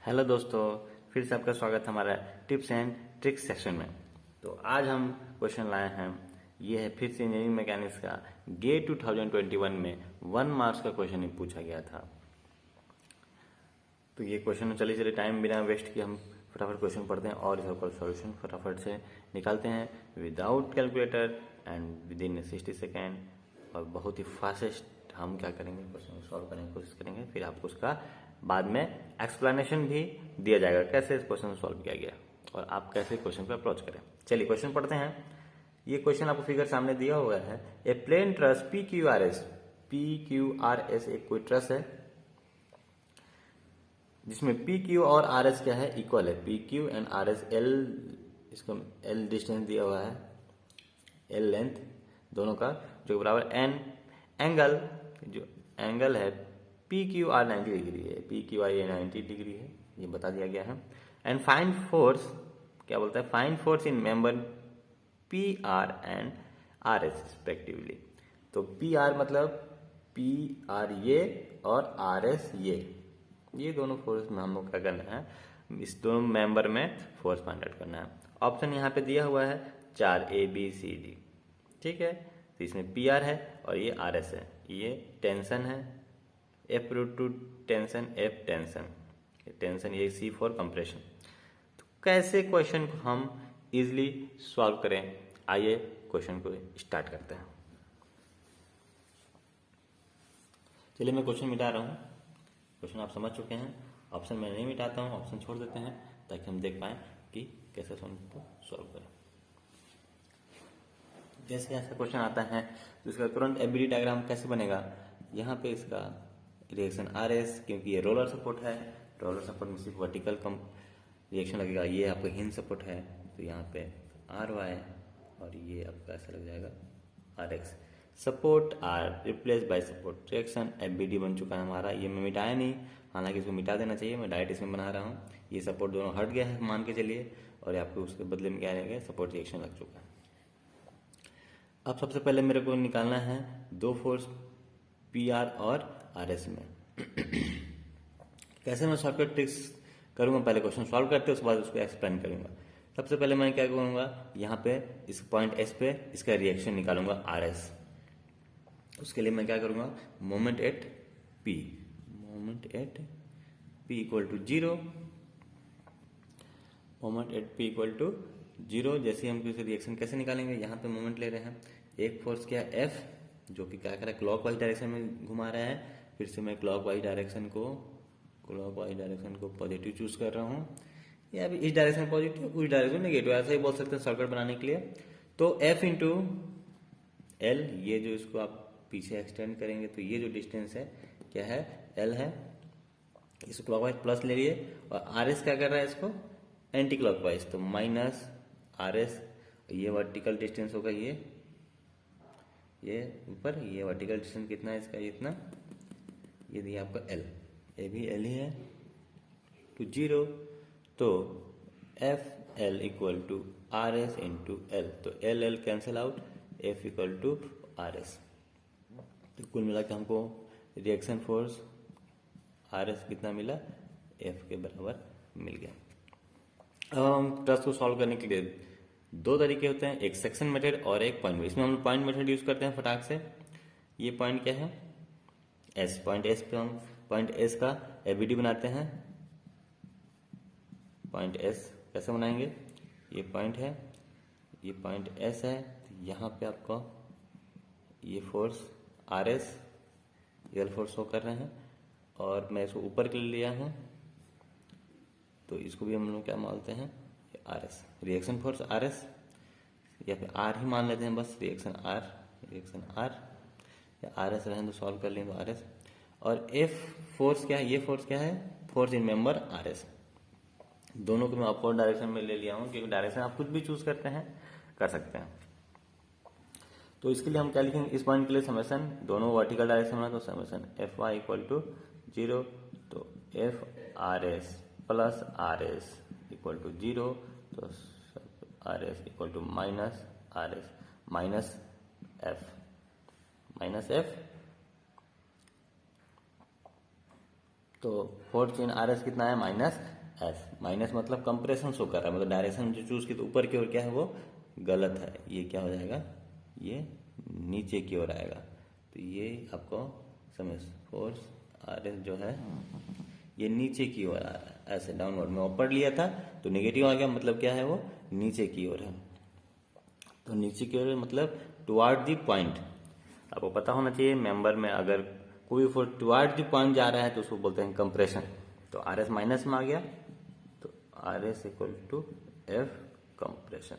Hello दोस्तों, फिर से आपका स्वागत है हमारा टिप्स एंड ट्रिक्स सेक्शन में। तो आज हम क्वेश्चन लाए हैं, ये है फिर से इंजीनियरिंग मैकेनिक्स का गेट 2021 में 1 मार्क्स का क्वेश्चन पूछा गया था। तो ये क्वेश्चन चलिए टाइम बिना वेस्ट किए हम फटाफट क्वेश्चन पढ़ते हैं और इसका सॉल्यूशन फटाफट से निकालते हैं without calculator and with in 60 second. और बहुत ही फास्टेस्ट हम क्या करेंगे, क्वेश्चन सॉल्व करने की कोशिश करेंगे, फिर आपको उसका बाद में एक्सप्लेनेशन भी दिया जाएगा कैसे इस क्वेश्चन सॉल्व किया गया और आप कैसे क्वेश्चन पर अप्रोच करें। चलिए क्वेश्चन पढ़ते हैं। ये क्वेश्चन आपको फिगर सामने दिया हुआ है। ए प्लेन ट्रस PQRS एक कोई ट्रस है जिसमें PQ और RS क्या है, इक्वल है। PQ एंड RS L, इसको L डिस्टेंस दिया हुआ है, L लेंथ दोनों का, जो बराबर N एंगल, जो एंगल है PQR 90 डिग्री है, PQI 90 डिग्री है, ये बता दिया गया है। एंड फाइंड फोर्स, क्या बोलता है, find force in member PR and RS respectively. तो PR मतलब PR ये और RS ये दोनों फोर्स में हम लोग क्या करना है, इस दोनों मेंबर में फोर्स फाइंड आउट करना है। ऑप्शन यहाँ पे दिया हुआ है 4 ABCD, ठीक है। तो इसमें PR है और ये RS है, ये टेंशन है, F√2 टेंशन, F टेंशन, ये C फॉर कंप्रेशन। तो कैसे क्वेश्चन को हम इजिली सॉल्व करें, आइए क्वेश्चन को स्टार्ट करते हैं। चलिए मैं क्वेश्चन मिटा रहा हूँ, क्वेश्चन आप समझ चुके हैं। ऑप्शन मैं नहीं मिटाता हूँ, ऑप्शन छोड़ देते हैं ताकि हम देख पाएं कि कैसे सॉल्व करें। जैसे ऐसा क्वेश्चन आता है तो इसका तुरंत एबीडी डायग्राम कैसे बनेगा। यहाँ पे इसका रिएक्शन RS, क्योंकि ये रोलर सपोर्ट है, रोलर सपोर्ट में सिर्फ वर्टिकल कम रिएक्शन लगेगा। ये आपका हिंज सपोर्ट है तो यहाँ पे RY और ये आपका ऐसा लग जाएगा RX। Support R replace by support, reaction ABD बन चुका है हमारा। ये मैं मिटाया नहीं, हालांकि इसको मिटा देना चाहिए, मैं डायरेक्ट इसमें बना रहा हूँ। ये सपोर्ट दोनों हट गया है मान के चलिए, और आपको उसके बदले में क्या रहेगा, सपोर्ट रिएक्शन लग चुका है। अब सबसे पहले मेरे को निकालना है दो फोर्स PR और RS में। कैसे मैं शॉर्टकट ट्रिक्स करूंगा, पहले क्वेश्चन सॉल्व करते उसके बाद उसको एक्सप्लेन करूंगा। सबसे पहले मैं क्या करूंगा, यहाँ पे इस पॉइंट S पे इसका रिएक्शन निकालूंगा RS। उसके लिए मैं क्या करूंगा, moment at P equal to 0, moment at P equal to 0। जैसे हम किसी रिएक्शन कैसे निकालेंगे, यहाँ पे मोमेंट ले रहे हैं, एक फोर्स क्या है F, जो कि क्या कर रहा है, क्लॉकवाइज डायरेक्शन में घुमा रहा है। फिर से मैं क्लॉकवाइज डायरेक्शन को पॉजिटिव चूज कर रहा हूँ, या अभी इस डायरेक्शन पॉजिटिव, उस डायरेक्शन नेगेटिव, ऐसा ही बोल सकते हैं शॉर्टकट बनाने के लिए। तो F इंटू L, ये जो इसको आप पीछे एक्सटेंड करेंगे तो ये जो डिस्टेंस है क्या है, L है। इसको क्लॉकवाइज प्लस ले लिए, और RS क्या कर रहा है, इसको एंटी क्लॉकवाइज, तो माइनस RS। ये वर्टिकल डिस्टेंस होगा, ये ऊपर, ये वर्टिकल डिस्टेंस कितना है इसका, इतना, ये दिया आपका L, ये भी L ही है, टू 0। तो FL equal to RS into L, तो L cancel out, F equal to RS। तो कुल मिला के हमको रिएक्शन फोर्स RS कितना मिला, F के बराबर मिल गया। अब हम ट्रस को सॉल्व करने के लिए दो तरीके होते हैं, एक सेक्शन मेथड और एक पॉइंट मेथड। इसमें हम पॉइंट मेथड यूज करते हैं फटाक से। ये पॉइंट क्या है, S, पॉइंट S पे हम पॉइंट S का एबीडी बनाते हैं। पॉइंट S कैसे बनाएंगे, ये पॉइंट है, ये पॉइंट S है, तो यहाँ पे आपको ये force RS, real force show कर रहे हैं, और मैं इसको ऊपर के लिए लिया हूँ, तो इसको भी हम लोग क्या मानते हैं, RS, रिएक्शन फोर्स RS, या फिर R ही मान लेते हैं बस, रिएक्शन R, या RS रहें तो सॉल्व कर लें तो RS। और F फोर्स क्या है, ये फोर्स क्या है, फोर्स इन मेंबर RS। दोनों को मैं अपवर्ड डायरेक्शन में ले लिया हूँ, क्योंकि डायरेक्शन आप कुछ भी चूज करते हैं, कर सकते हैं। तो इसके लिए हम क्या लिखेंगे, इस पॉइंट के लिए समेशन, दोनों वर्टिकल डायरेक्शन में, तो समेशन Fy इक्वल टू 0, तो FRS plus RS equal to 0, तो RS equal to minus RS minus F, तो फोर्स इन आर एस कितना है माइनस एफ, माइनस मतलब कंप्रेशन शो कर रहा है, मतलब डायरेक्शन जो चूज की तो ऊपर की ओर क्या है वो गलत है, ये क्या हो जाएगा, ये नीचे की ओर आएगा। तो ये आपको समझ, फोर्स आर एस जो है ये नीचे की ओर आ रहा है, ऐसे डाउनवर्ड में ऊपर लिया था तो नेगेटिव आ गया, मतलब क्या है वो नीचे की ओर है। तो नीचे की ओर मतलब टुवार्ड द पॉइंट। आपको पता होना चाहिए मेंबर में अगर कोई फोर्स टुवार्ड द पॉइंट जा रहा है तो उसको बोलते हैं कंप्रेशन। तो आर एस माइनस में आ गया तो R S equal to F compression.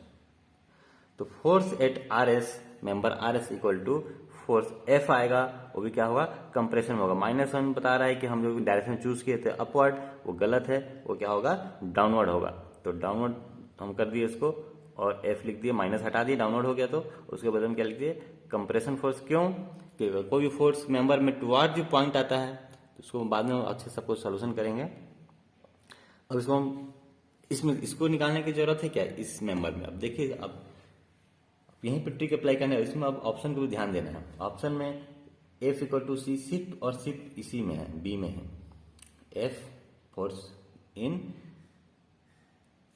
तो force at R S, member R S equal to force F आएगा, वो भी क्या होगा कंप्रेशन में होगा। -1 बता रहा है कि हम जो डायरेक्शन चूज किए थे अपवर्ड वो गलत है, वो क्या होगा डाउनवर्ड होगा। तो डाउनवर्ड हम कर दिए इसको और एफ लिख दिए, माइनस हटा दिए, डाउनवर्ड हो गया। तो उसके बदले में क्या लिख दिए कंप्रेशन फोर्स। क्यों कि कोई भी फोर्स मेंबर में टुवार्ड जो पॉइंट आता है तो उसको बाद में अच्छे से सबको सोल्यूशन करेंगे। अब इसको हम इसमें इसको निकालने की जरूरत है क्या इस मेंबर में। अब देखिए अब यहीं पर ट्रिक अप्लाई करना है, इसमें अब ऑप्शन को भी ध्यान देना है। ऑप्शन में एफ इक्वल टू सी, सिप और सिप इसी में है, बी में है। F force in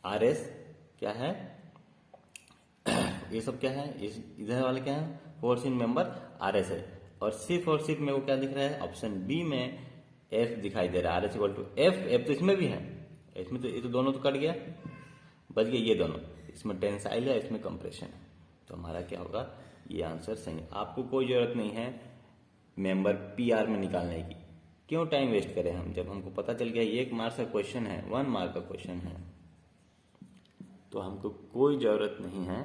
R S क्या है, ये सब क्या है, इधर वाले क्या है force in member R S है। और सिप और सिप में वो क्या दिख रहा है, ऑप्शन बी में एफ दिखाई दे रहा है, R S equal to F. F तो इसमें भी है, इसमें तो ये तो दोनों तो कट गया, बच गया ये दोनों, इसमें टेंसाइल है इसमें कंप्रेशन है। तो हमारा क्या होगा ये आंसर सही है। आपको कोई जरूरत नहीं है मेंबर पी आर में निकालने की, क्यों टाइम वेस्ट करें हम, जब हमको पता चल गया ये 1 मार्क्स का क्वेश्चन है, 1 मार्क का क्वेश्चन है, तो हमको कोई जरूरत नहीं है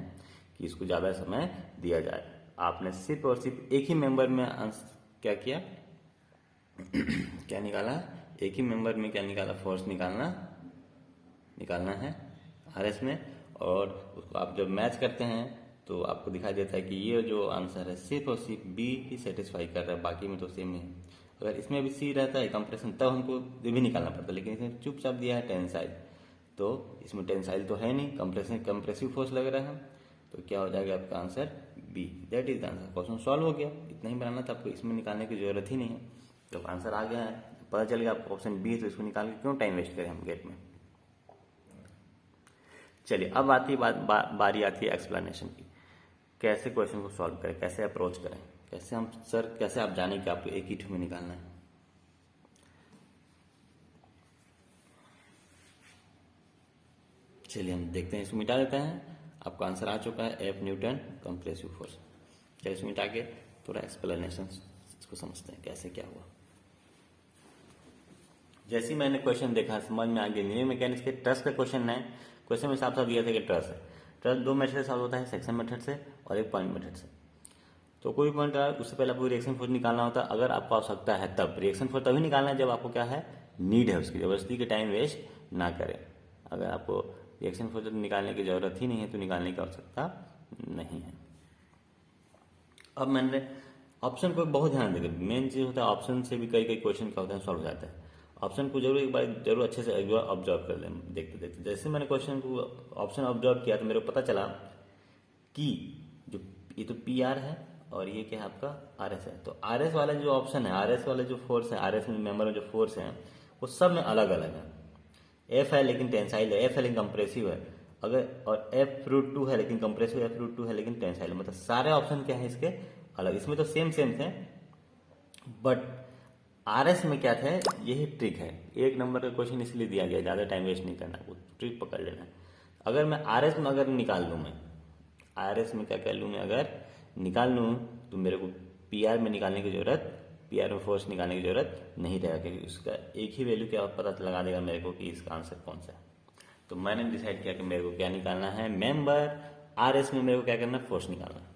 कि इसको ज्यादा समय दिया जाए। आपने सिर्फ और सिर्फ एक ही मेंबर में क्या किया क्या निकाला, एक ही मेंबर में क्या निकाला, फोर्स निकालना है आर एस में। और उसको आप जब मैच करते हैं तो आपको दिखाई देता है कि ये जो आंसर है सिर्फ और सिर्फ बी ही सेटिस्फाई कर रहा है, बाकी में तो सेम ही है। अगर इसमें भी सी रहता है कंप्रेशन तब हमको ये भी निकालना पड़ता, लेकिन इसमें चुपचाप दिया है टेंसाइल, तो इसमें टेंसाइल तो है नहीं, कंप्रेसिव फोर्स लग रहा है। तो क्या हो जाएगा आपका answer B, that is the answer. Question solve हो गया, इतना ही बनाना था आपको, इसमें निकालने की जरूरत ही नहीं है। तो आंसर आ गया है, पता चल गया आपको ऑप्शन बी, तो इसको निकाल के क्यों टाइम वेस्ट करें हम गेट में। चलिए अब आती बारी आती है एक्सप्लेनेशन की, कैसे क्वेश्चन को सॉल्व करें, कैसे अप्रोच करें, कैसे हम सर कैसे आप जाने कि आपको एक ही ठो में निकालना है। चलिए हम देखते हैं, इसको मिटा देते हैं। आपका आंसर आ चुका है एफ न्यूटन कंप्रेसिव फोर्स। चलिए इसको मिटा के थोड़ा एक्सप्लेनेशन इसको समझते हैं कैसे क्या हुआ। जैसे ही मैंने क्वेश्चन देखा समझ में आ गया, इंजीनियरिंग मैकेनिक्स के ट्रस का क्वेश्चन है, क्वेश्चन में साफ साफ दिया था कि ट्रस है। ट्रस 2 मेथड से सॉल्व होता है, सेक्शन मेथड से और एक पॉइंट मेथड से। तो कोई पॉइंट आया उससे पहले आपको रिएक्शन फोर्स निकालना होता है, अगर आपको आवश्यकता है तब। रिएक्शन फोर्स तभी निकालना है जब आपको क्या है नीड है उसकी, जबरदस्ती के टाइम वेस्ट ना करें। अगर आपको रिएक्शन फोर्स निकालने की जरूरत ही नहीं है तो निकालने की आवश्यकता नहीं है। अब मैंने ऑप्शन को बहुत ध्यान देकर, मेन चीज होता है ऑप्शन से भी कई क्वेश्चन क्या होता है सॉल्व हो जाता है। ऑप्शन को जरूर एक बार जरूर अच्छे से एक बार ऑब्जर्व कर लें देखते देखते। जैसे मैंने क्वेश्चन को ऑप्शन ऑब्जर्व किया तो मेरे को पता चला कि जो ये तो पी आर है और ये क्या है आपका आर एस है। तो आर एस वाला जो ऑप्शन है, आर एस वाला जो फोर्स है, आर एस मेंबर में जो फोर्स है वो सब में अलग अलग है। एफ है लेकिन टेंसाइल है, एफ है लेकिन कंप्रेसिव है, अगर और F√2 है लेकिन कंप्रेसिव, F√2 है लेकिन टेंसाइल है। मतलब सारे ऑप्शन क्या है इसके अलग। इसमें तो सेम थे, बट आरएस में क्या था यही ट्रिक है। 1 नंबर का क्वेश्चन इसलिए दिया गया, ज्यादा टाइम वेस्ट नहीं करना, वो ट्रिक पकड़ लेना। अगर मैं आरएस में अगर निकाल लूं, मैं आरएस में क्या कर लूं, मैं अगर निकाल लूं तो मेरे को पीआर में निकालने की जरूरत, पीआर में फोर्स निकालने की जरूरत नहीं रहेगा, क्योंकि उसका एक ही वैल्यू क्या पता लगा देगा मेरे को कि इसका आंसर कौन सा है। तो मैंने डिसाइड किया कि मेरे को क्या निकालना है, मेंबर आरएस में मेरे को क्या करना है, फोर्स निकालना है।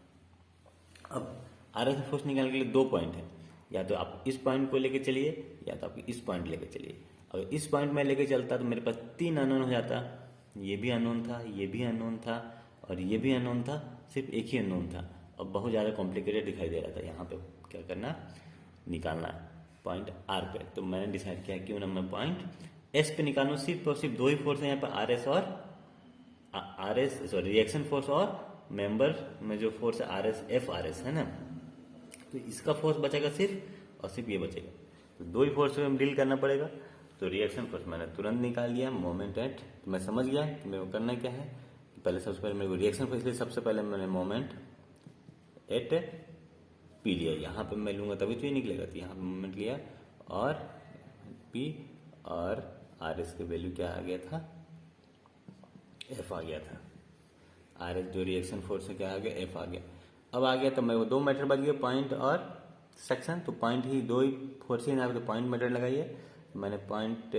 अब आरएस में फोर्स निकालने के लिए 2 पॉइंट है, या तो आप इस पॉइंट को लेके चलिए या तो आप इस पॉइंट लेके चलिए। अगर इस पॉइंट में लेके चलता तो मेरे पास 3 अननोन हो जाता, ये भी अननोन था, ये भी अननोन था और ये भी अननोन था, सिर्फ एक ही अननोन था। अब बहुत ज्यादा कॉम्प्लिकेटेड दिखाई दे रहा था। यहाँ पे क्या करना, निकालना है पॉइंट आर पे। तो मैंने डिसाइड किया क्यों ना मैं पॉइंट एस पे निकालूं। सिर्फ और सिर्फ 2 ही फोर्स है यहाँ पे, R S sorry reaction force और मेंबर में जो फोर्स है R S, F R S है ना। तो इसका फोर्स बचेगा सिर्फ और सिर्फ ये बचेगा। तो दो ही फोर्स में डील करना पड़ेगा। तो रिएक्शन फोर्स मैंने तुरंत निकाल दिया, मोमेंट एट, तो मैं समझ गया कि मेरे को करना क्या है। पहले सबसे पहले मेरे को रिएक्शन फोर्स, इसलिए सबसे पहले मैंने मोमेंट एट पी लिया, यहाँ पे मैं लूँगा तभी तो ये निकलेगा, तो यहाँ पे मोमेंट लिया और पी, और आर एस की वैल्यू क्या आ गया था, एफ आ गया था। आर एस जो रिएक्शन फोर्स है क्या आ गया, एफ आ गया। अब आ गया तो मेरे को दो मेथड बच गए, पॉइंट और सेक्शन। तो पॉइंट ही दो ही फोर्स ही ना, तो पॉइंट मेथड लगाइए। मैंने पॉइंट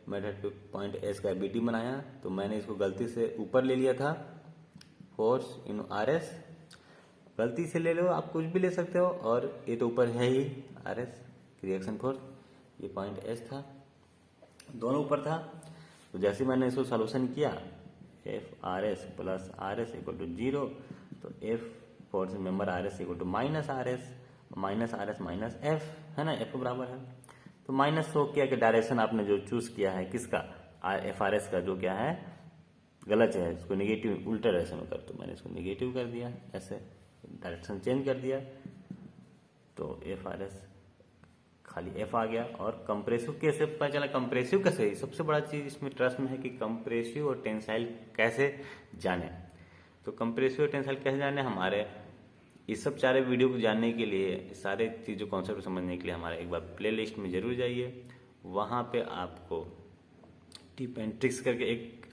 मेथड पे पॉइंट एस का बीटी बनाया, तो मैंने इसको गलती से ऊपर ले लिया था, फोर्स इन आर एस। गलती से ले लो, आप कुछ भी ले सकते हो, और ये तो ऊपर है ही आर एस रिएक्शन फोर्स, ये पॉइंट एस था, दोनों ऊपर था। तो जैसे मैंने इसको सॉल्यूशन किया, F R S plus R S equal to 0, तो F force member R S equal to minus R S minus F, है ना, एफ के बराबर है। तो माइनस शो किया कि डायरेक्शन आपने जो चूज किया है किसका, एफ आर एस का, जो क्या है गलत है, इसको निगेटिव उल्टा डायरेक्शन में कर, तो मैंने इसको निगेटिव कर दिया, ऐसे डायरेक्शन चेंज कर दिया। तो एफ आर एस खाली एफ आ गया। और कंप्रेसिव कैसे पता चला, कंप्रेसिव कैसे, सबसे बड़ा चीज इसमें ट्रस्ट में है कि कंप्रेसिव और टेंसाइल कैसे जाने। तो कंप्रेसिव और टेंसाइल कैसे जाने, हमारे इस सब सारे वीडियो को जानने के लिए, सारे चीज़ों कॉन्सेप्ट समझने के लिए हमारे एक बार प्ले लिस्ट में जरूर जाइए। वहाँ पे आपको टिप एंड ट्रिक्स करके एक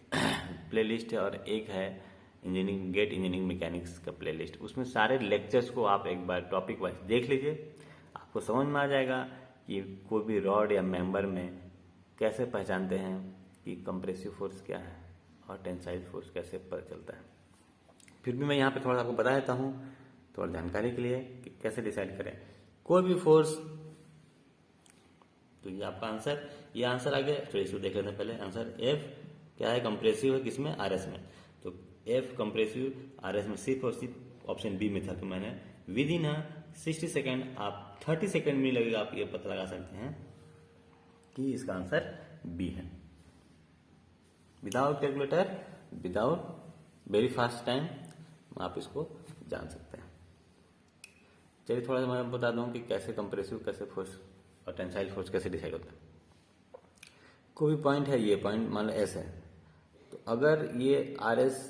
प्ले लिस्ट है, और एक है इंजीनियरिंग गेट इंजीनियरिंग मैकेनिक्स का प्ले लिस्ट। उसमें सारे लेक्चर्स को आप एक बार टॉपिक वाइज देख लीजिए, आपको समझ में आ जाएगा कि कोई भी रॉड या मेंबर में कैसे पहचानते हैं कि कंप्रेसिव फोर्स क्या है और टेंसाइल फोर्स कैसे पता चलता है। फिर भी मैं यहाँ पे थोड़ा सा आपको बता देता हूँ थोड़ा जानकारी के लिए कि कैसे डिसाइड करें कोई भी फोर्स। तो ये आपका आंसर, ये आंसर आ गया। फिर इसको देख लेते हैं पहले आंसर। एफ क्या है, कंप्रेसिव है किसमें, आर एस में। तो एफ कंप्रेसिव आर एस में सिर्फ और सिर्फ ऑप्शन बी में था। तो मैंने विद इन 60 सेकेंड, आप 30 सेकेंड में लगेगा, आप ये पता लगा सकते हैं कि इसका आंसर बी है। Without calculator, without very fast time आप इसको जान सकते हैं। चलिए थोड़ा सा मैं बता दूं कि कैसे कंप्रेसिव, कैसे फोर्स और टेंसाइल फोर्स कैसे डिसाइड होता है। कोई पॉइंट है, ये पॉइंट मान लो एस है, तो अगर ये R S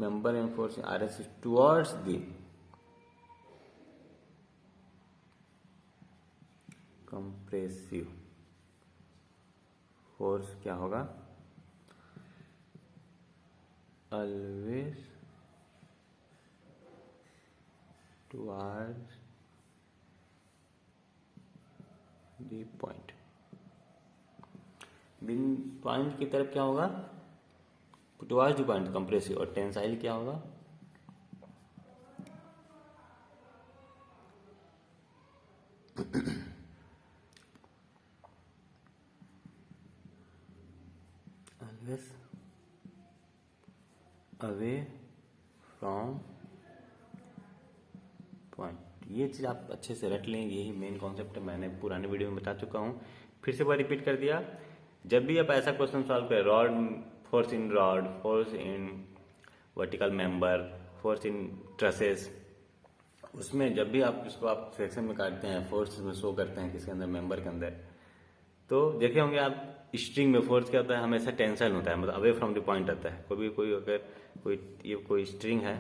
member and force R S towards the compressive force क्या होगा, ऑलवेज टुवर्ड्स दी पॉइंट। बिन पॉइंट की तरफ क्या होगा, टुवर्ड्स दी पॉइंट कंप्रेसिव। और टेंसाइल क्या होगा, ऑलवेज अवे फ्रॉम पॉइंट। ये चीज आप अच्छे से रट लें, यही मेन कॉन्सेप्ट है, मैंने पुराने वीडियो में बता चुका हूँ, फिर से बार रिपीट कर दिया। जब भी आप ऐसा क्वेश्चन सॉल्व करें, rod, force in vertical member, force in trusses, उसमें जब भी आप इसको आप सेक्शन में काटते हैं, फोर्स में शो करते हैं किसके अंदर, मेंबर के अंदर, तो देखे होंगे आप स्ट्रिंग में फोर्स क्या होता है, हमेशा टेंशन होता है, मतलब अवे फ्रॉम द पॉइंट आता है। कोई अगर कोई स्ट्रिंग है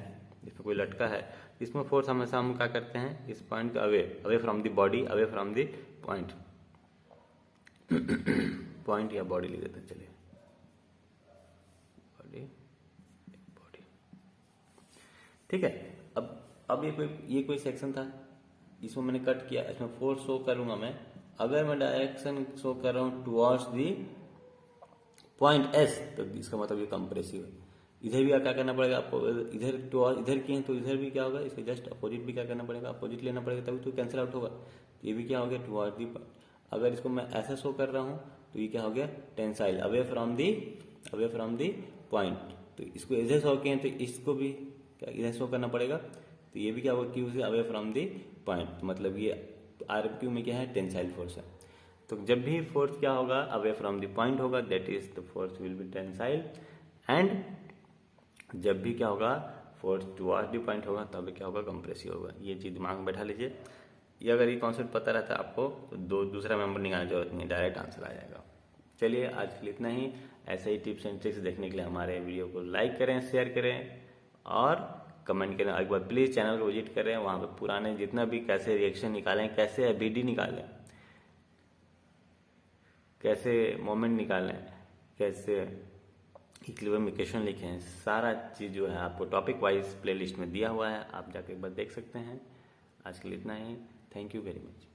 जिसमें कोई लटका है, इसमें फोर्स हमेशा हम क्या करते हैं, इस पॉइंट का away from the body, away from the point. Point या बॉडी लिख देते हैं, चलिए बॉडी, ठीक है। अब ये कोई सेक्शन था, इसमें मैंने कट किया, इसमें फोर्स शो करूंगा मैं। अगर मैं डायरेक्शन शो कर रहा हूं टुवर्ड्स दी पॉइंट एस, तो इसका मतलब ये कंप्रेसिव है। इधर भी क्या करना पड़ेगा आपको, इधर किए हैं तो इधर भी क्या होगा, इसके जस्ट अपोजिट भी क्या करना पड़ेगा, अपोजिट लेना पड़ेगा, तभी तो कैंसिल आउट होगा। ये भी क्या हो गया, टुवर्ड्स दी। अगर इसको मैं ऐसा शो कर रहा हूं तो ये क्या हो गया, tensile, away from the point. तो इसको इधर शो किए तो इसको भी क्या इधर शो करना पड़ेगा, तो ये भी क्या होगा, क्यू से अवे फ्रॉम दी पॉइंट। मतलब ये आर क्यू में क्या है, टेंसाइल फोर्स है। तो जब भी फोर्स क्या होगा, अवे फ्रॉम द पॉइंट होगा, that is the force will be tensile. And जब भी क्या होगा, फोर्स टुवर्ड्स द पॉइंट होगा, तब क्या होगा, कंप्रेसिव होगा। ये चीज दिमाग में बैठा लीजिए। ये अगर ये कॉन्सेप्ट पता रहता है आपको तो दूसरा मेंबर निकालने की जरूरत नहीं, डायरेक्ट आंसर आ जाएगा। चलिए आज के लिए इतना ही। ऐसे ही टिप्स एंड ट्रिक्स देखने के लिए हमारे वीडियो को लाइक करें, शेयर करें और कमेंट करें। एक बार प्लीज़ चैनल को विजिट करें, वहाँ पे पुराने जितना भी कैसे रिएक्शन निकालें, कैसे एबीडी निकालें, कैसे मोमेंट निकालें, कैसे इक्विलिब्रियम लिखें, सारा चीज़ जो है आपको टॉपिक वाइज प्लेलिस्ट में दिया हुआ है, आप जाके एक बार देख सकते हैं। आज के लिए इतना ही। Thank you very much.